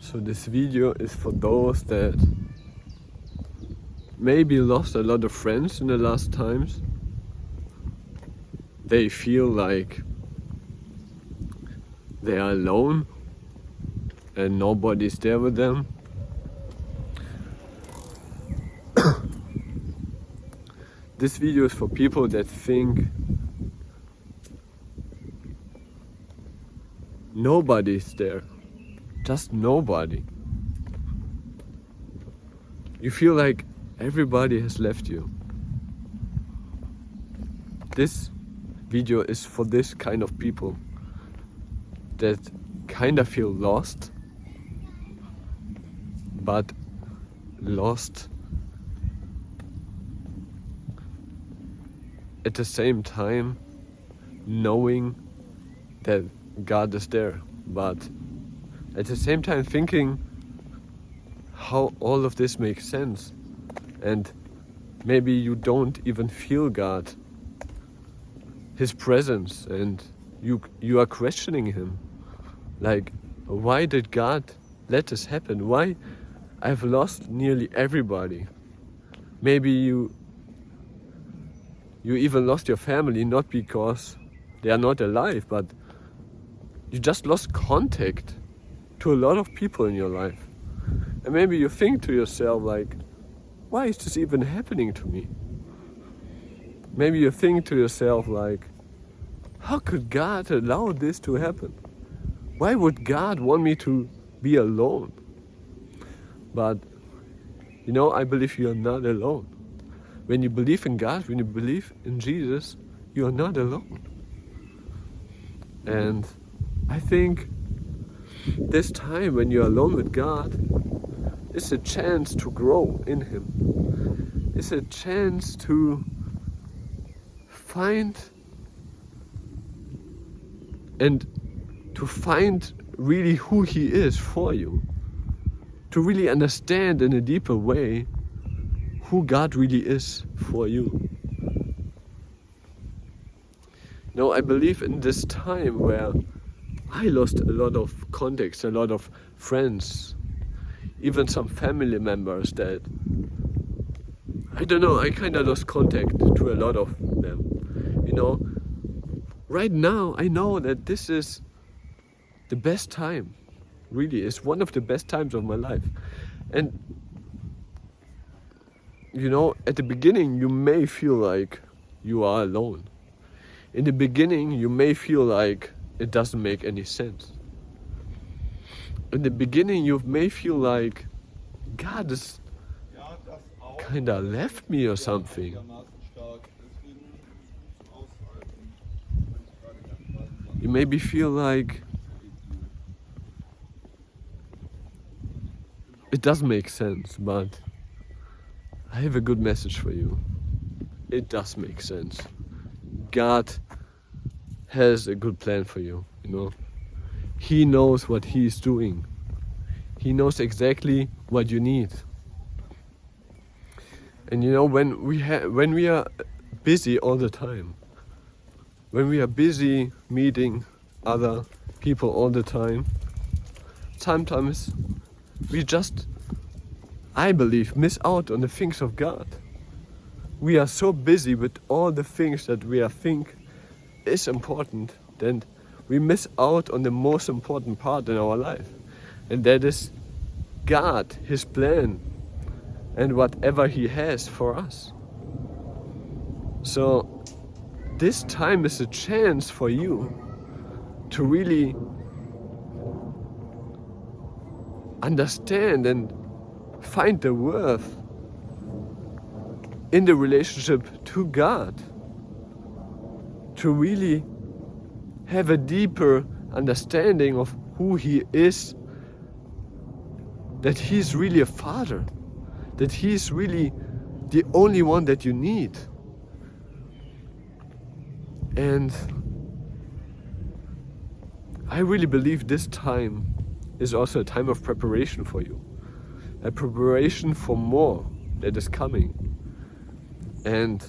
So this video is for those that maybe lost a lot of friends in the last times. They feel like they are alone and nobody's there with them. This video is for people that think nobody's there. Just nobody. You feel like everybody has left you. This video is for this kind of people that kind of feel lost, but lost at the same time knowing that God is there, but at the same time thinking how all of this makes sense. And maybe you don't even feel God, His presence, and you are questioning Him. Like, why did God let this happen? Why I've lost nearly everybody? Maybe you even lost your family, not because they are not alive, but you just lost contact to a lot of people in your life. And maybe you think to yourself like, why is this even happening to me? Maybe you think to yourself like, how could God allow this to happen? Why would God want me to be alone? But you know, I believe you are not alone. When you believe in God, when you believe in Jesus, you are not alone. And I think this time when you're alone with God is a chance to grow in Him. It's a chance to find really who He is for you. To really understand in a deeper way who God really is for you. Now, I believe in this time where I lost a lot of contacts, a lot of friends, even some family members that, I don't know, I kind of lost contact to a lot of them. You know, right now I know that this is the best time, really, it's one of the best times of my life. And you know, at the beginning you may feel like you are alone. In the beginning you may feel like it doesn't make any sense. In the beginning you may feel like God is kinda left me or something. You maybe feel like it doesn't make sense, but I have a good message for you. It does make sense. God has a good plan for you, you know. He knows what He's doing. He knows exactly what you need. And you know, when we are busy all the time, when we are busy meeting other people all the time, sometimes we just, I believe, miss out on the things of God. We are so busy with all the things that we think is important, then we miss out on the most important part in our life. And that is God, His plan, and whatever He has for us. So this time is a chance for you to really understand and find the worth in the relationship to God. To really have a deeper understanding of who He is, that He's really a Father, that He's really the only one that you need. And I really believe this time is also a time of preparation for you, a preparation for more that is coming. And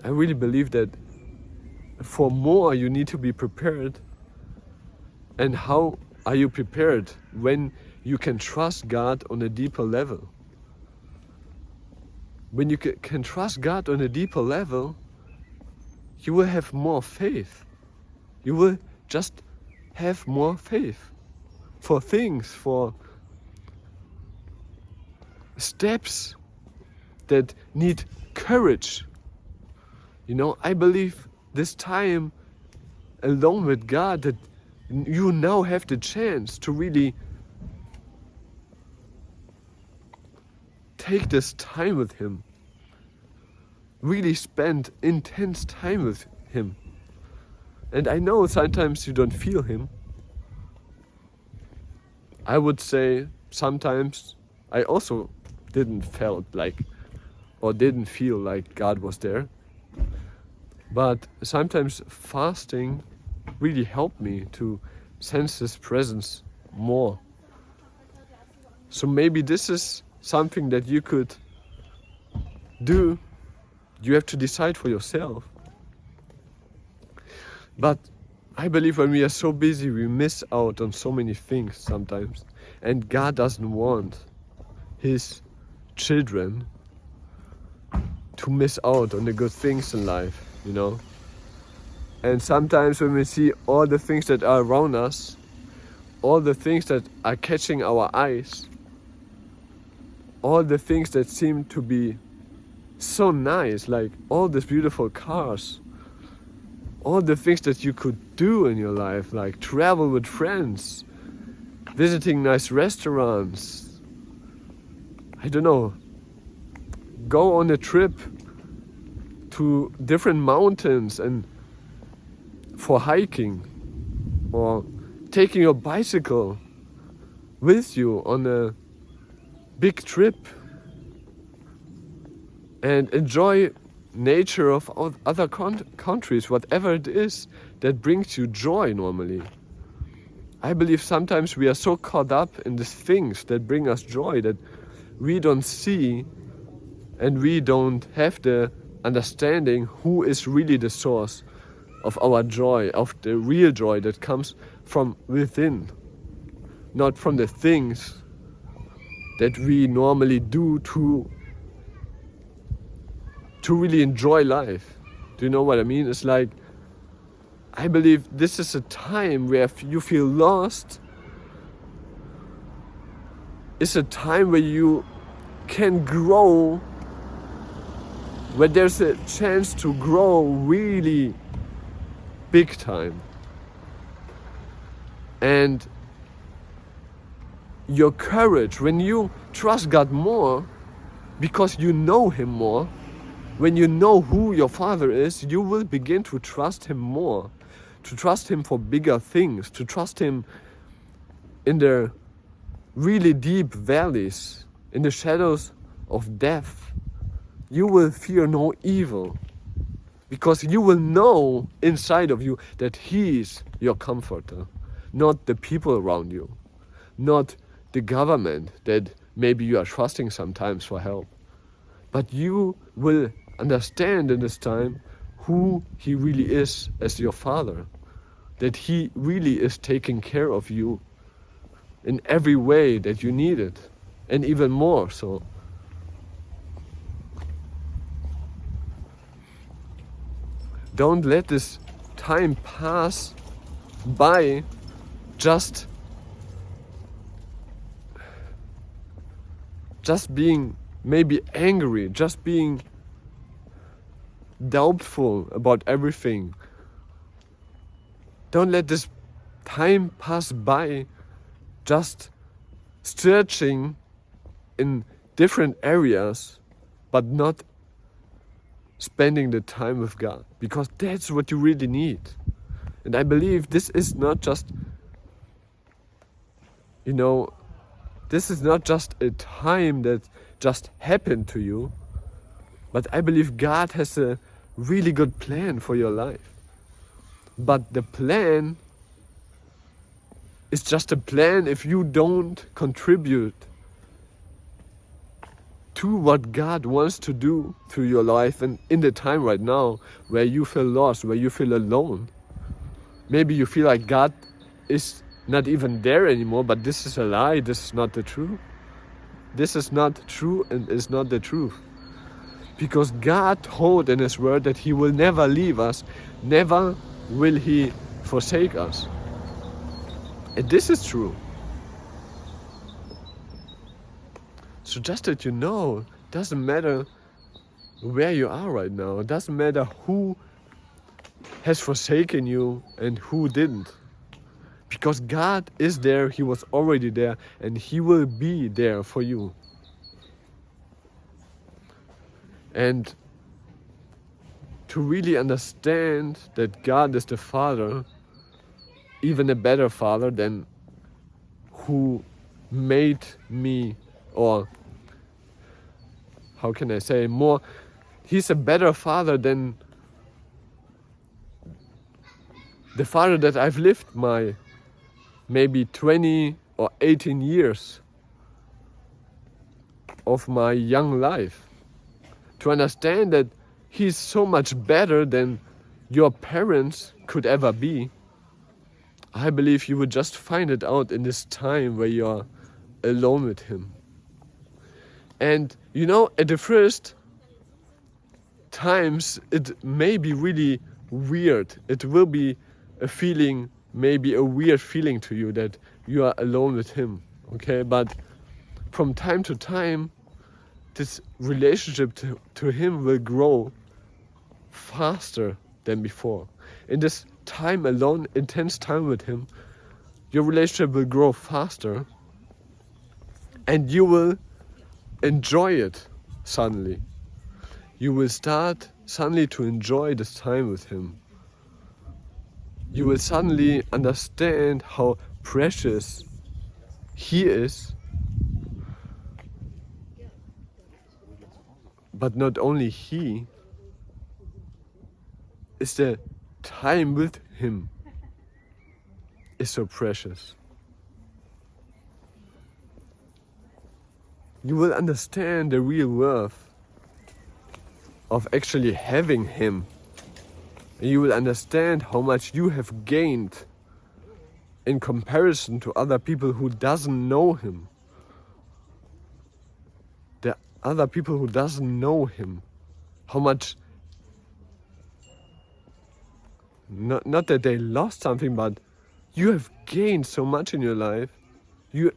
I really believe that for more you need to be prepared. And how are you prepared when you can trust God on a deeper level? When you can trust God on a deeper level, you will have more faith. You will just have more faith for things, for steps that need courage. You know, I believe this time alone with God, that you now have the chance to really take this time with Him. Really spend intense time with Him. And I know sometimes you don't feel Him. I would say sometimes I also didn't feel like God was there. But sometimes fasting really helped me to sense His presence more. So maybe this is something that you could do. You have to decide for yourself. But I believe when we are so busy, we miss out on so many things sometimes. And God doesn't want His children to miss out on the good things in life, you know. And sometimes when we see all the things that are around us, all the things that are catching our eyes, all the things that seem to be so nice, like all these beautiful cars, all the things that you could do in your life, like travel with friends, visiting nice restaurants, I don't know, go on a trip to different mountains and for hiking, or taking your bicycle with you on a big trip and enjoy nature of other countries, whatever it is that brings you joy normally. I believe sometimes we are so caught up in these things that bring us joy that we don't see and we don't have the understanding who is really the source of our joy, of the real joy that comes from within, not from the things that we normally do to really enjoy life. Do you know what I mean? It's like, I believe this is a time where you feel lost. It's a time where you can grow, where there's a chance to grow really big time. And your courage, when you trust God more, because you know Him more, when you know who your Father is, you will begin to trust Him more, to trust Him for bigger things, to trust Him in the really deep valleys, in the shadows of death. You will fear no evil, because you will know inside of you that He is your comforter, not the people around you, not the government that maybe you are trusting sometimes for help. But you will understand in this time who He really is as your Father, that He really is taking care of you in every way that you need it, and even more so. Don't let this time pass by just being maybe angry, just being doubtful about everything. Don't let this time pass by just searching in different areas, but not spending the time with God, because that's what you really need. And I believe this is not just, this is not just a time that just happened to you, but I believe God has a really good plan for your life. But the plan is just a plan if you don't contribute to what God wants to do through your life. And in the time right now where you feel lost, where you feel alone, maybe you feel like God is not even there anymore, but this is a lie. This is not the truth. This is not true and is not the truth. Because God told in His word that He will never leave us, never will He forsake us. And this is true. So just that you know, doesn't matter where you are right now. It doesn't matter who has forsaken you and who didn't. Because God is there, He was already there, and He will be there for you. And to really understand that God is the Father, even a better Father than who made me, or how can I say more, He's a better Father than the Father that I've lived my maybe 20 or 18 years of my young life. To understand that He's so much better than your parents could ever be, I believe you would just find it out in this time where you're alone with Him. And you know, at the first times it may be really weird. It will be a feeling, maybe a weird feeling to you that you are alone with Him. Okay, but from time to time, this relationship to Him will grow faster than before. In this time alone, intense time with Him, your relationship will grow faster and you will enjoy it suddenly. You will start suddenly to enjoy this time with Him. You will suddenly understand how precious He is. But not only He, is the time with Him is so precious. You will understand the real worth of actually having Him. And you will understand how much you have gained in comparison to other people who doesn't know Him. The other people who doesn't know Him, how much, not that they lost something, but you have gained so much in your life. You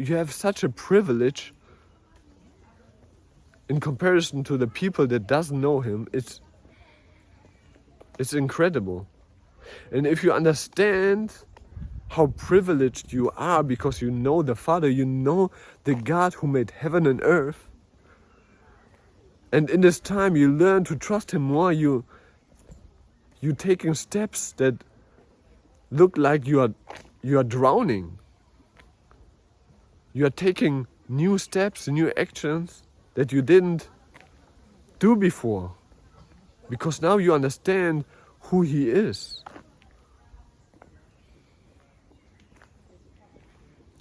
have such a privilege in comparison to the people that doesn't know Him. It's incredible. And if you understand how privileged you are because you know the Father, you know the God who made heaven and earth, and in this time you learn to trust Him more, you're taking steps that look like you are drowning. You are taking new steps, new actions that you didn't do before. Because now you understand who He is.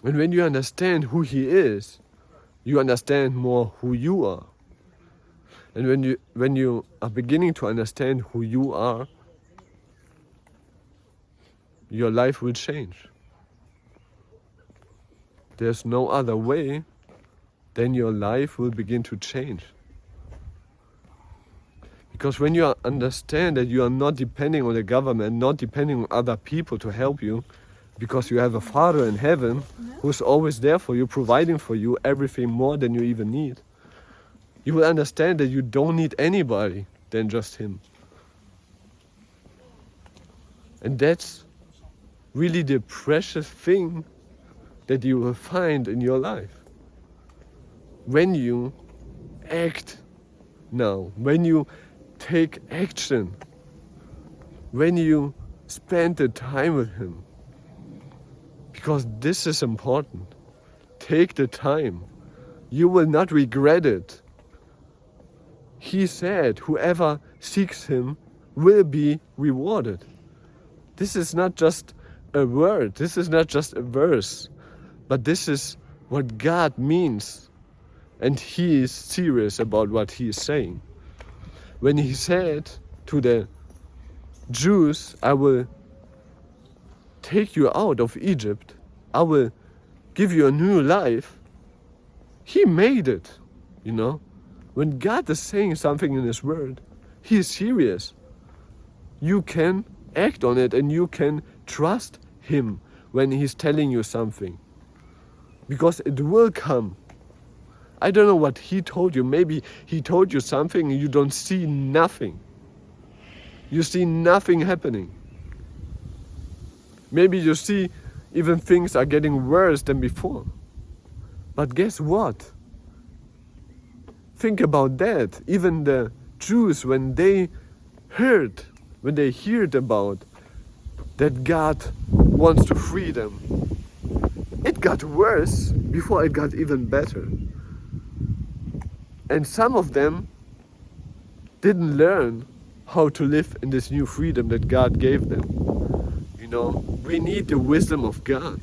And when you understand who He is, you understand more who you are. And when you are beginning to understand who you are, your life will change. There's no other way than your life will begin to change. Because when you understand that you are not depending on the government, not depending on other people to help you, because you have a Father in heaven who's always there for you, providing for you everything more than you even need, you will understand that you don't need anybody than just Him. And that's really the precious thing that you will find in your life. When you act now, when you take action, when you spend the time with Him. Because this is important. Take the time. You will not regret it. He said, whoever seeks Him will be rewarded. This is not just a word, this is not just a verse, but this is what God means. And He is serious about what He is saying. When He said to the Jews, I will take you out of Egypt, I will give you a new life. He made it, you know. When God is saying something in His Word, He is serious. You can act on it and you can trust Him when He's telling you something. Because it will come. I don't know what He told you. Maybe He told you something and you don't see nothing. You see nothing happening. Maybe you see even things are getting worse than before. But guess what? Think about that. Even the Jews, when they heard about that God wants to free them, it got worse before it got even better. And some of them didn't learn how to live in this new freedom that God gave them. You know, we need the wisdom of God.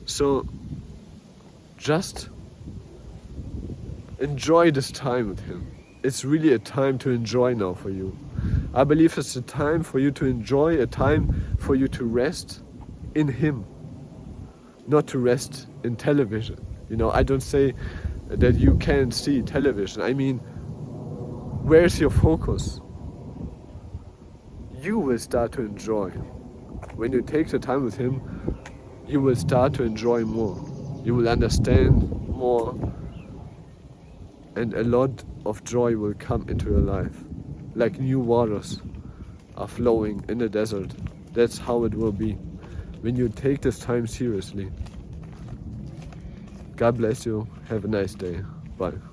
So just enjoy this time with Him. It's really a time to enjoy now for you. I believe it's a time for you to enjoy, a time for you to rest in Him, not to rest in television. You know, I don't say that you can't see television. I mean, where's your focus? You will start to enjoy. When you take the time with Him, you will start to enjoy more. You will understand more, and a lot of joy will come into your life. Like new waters are flowing in the desert. That's how it will be when you take this time seriously. God bless you. Have a nice day. Bye.